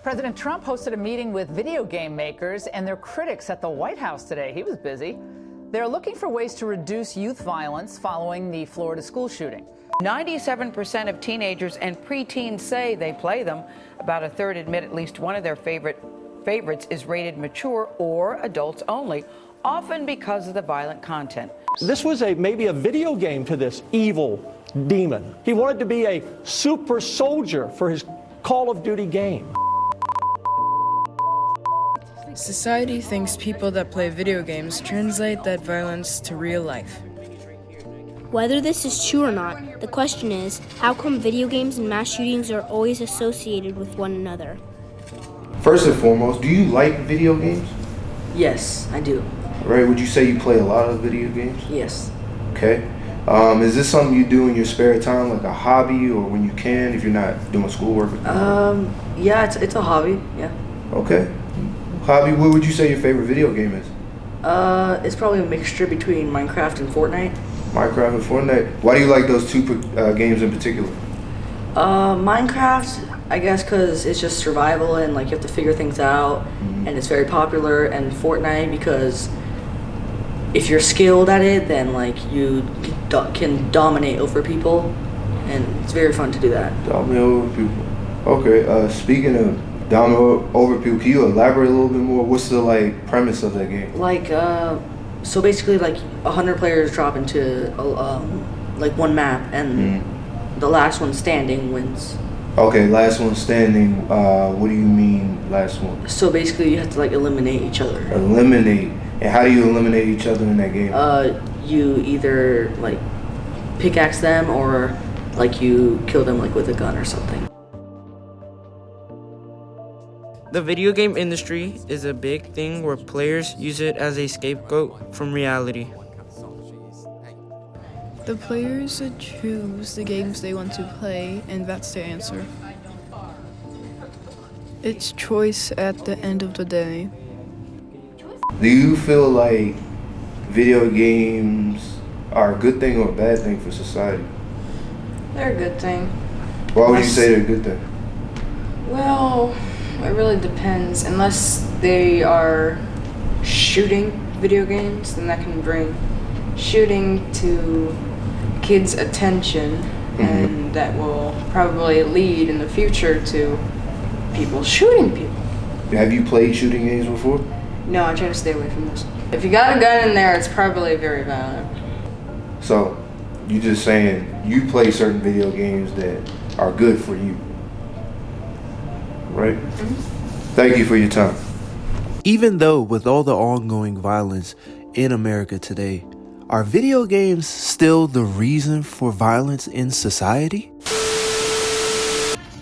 President Trump hosted a meeting with video game makers and their critics at the White House today. He was busy. They're looking for ways to reduce youth violence following the Florida school shooting. 97% of teenagers and preteens say they play them. About a third admit at least one of their favorites is rated mature or adults only, often because of the violent content. This was maybe a video game to this evil demon. He wanted to be a super soldier for his Call of Duty game. Society thinks people that play video games translate that violence to real life. Whether this is true or not, the question is, how come video games and mass shootings are always associated with one another? First and foremost, do you like video games? Yes, I do. Right, would you say you play a lot of video games? Yes. Okay. Is this something you do in your spare time, like a hobby, or when you can, if you're not doing schoolwork? Yeah, it's a hobby, yeah. Okay. Hobby, what would you say your favorite video game is? It's probably a mixture between Minecraft and Fortnite. Minecraft and Fortnite. Why do you like those two games in particular? Minecraft, I guess because it's just survival and like you have to figure things out, and it's very popular. And Fortnite because if you're skilled at it, then like you can dominate over people, and it's very fun to do that. Dominate over people. Okay. Speaking of dominate over people, can you elaborate a little bit more? What's the like premise of that game? Like so basically like 100 players drop into like one map, and the last one standing wins. Okay, last one standing. What do you mean last one? So basically you have to like eliminate each other. Eliminate. And how do you eliminate each other in that game? You either like pickaxe them or like you kill them like with a gun or something. The video game industry is a big thing where players use it as a scapegoat from reality. The players choose the games they want to play, and that's the answer. It's choice at the end of the day. Do you feel like video games are a good thing or a bad thing for society? They're a good thing. Why would you say they're a good thing? Well, it really depends. Unless they are shooting video games, then that can bring shooting to kids' attention, and that will probably lead in the future to people shooting people. Have you played shooting games before? No, I try to stay away from this. If you got a gun in there, it's probably very violent. So, you just saying you play certain video games that are good for you, right? Thank you for your time. Even though with all the ongoing violence in America today, are video games still the reason for violence in society?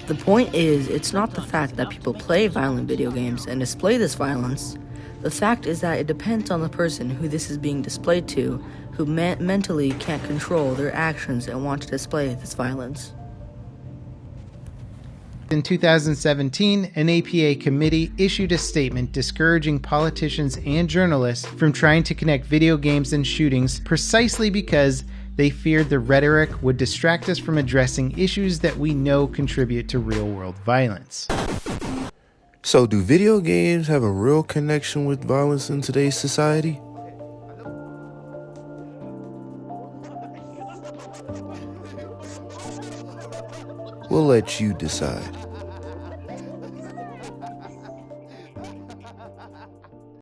The point is, it's not the fact that people play violent video games and display this violence. The fact is that it depends on the person who this is being displayed to, who mentally can't control their actions and want to display this violence. In 2017, an APA committee issued a statement discouraging politicians and journalists from trying to connect video games and shootings precisely because they feared the rhetoric would distract us from addressing issues that we know contribute to real-world violence. So do video games have a real connection with violence in today's society? We'll let you decide.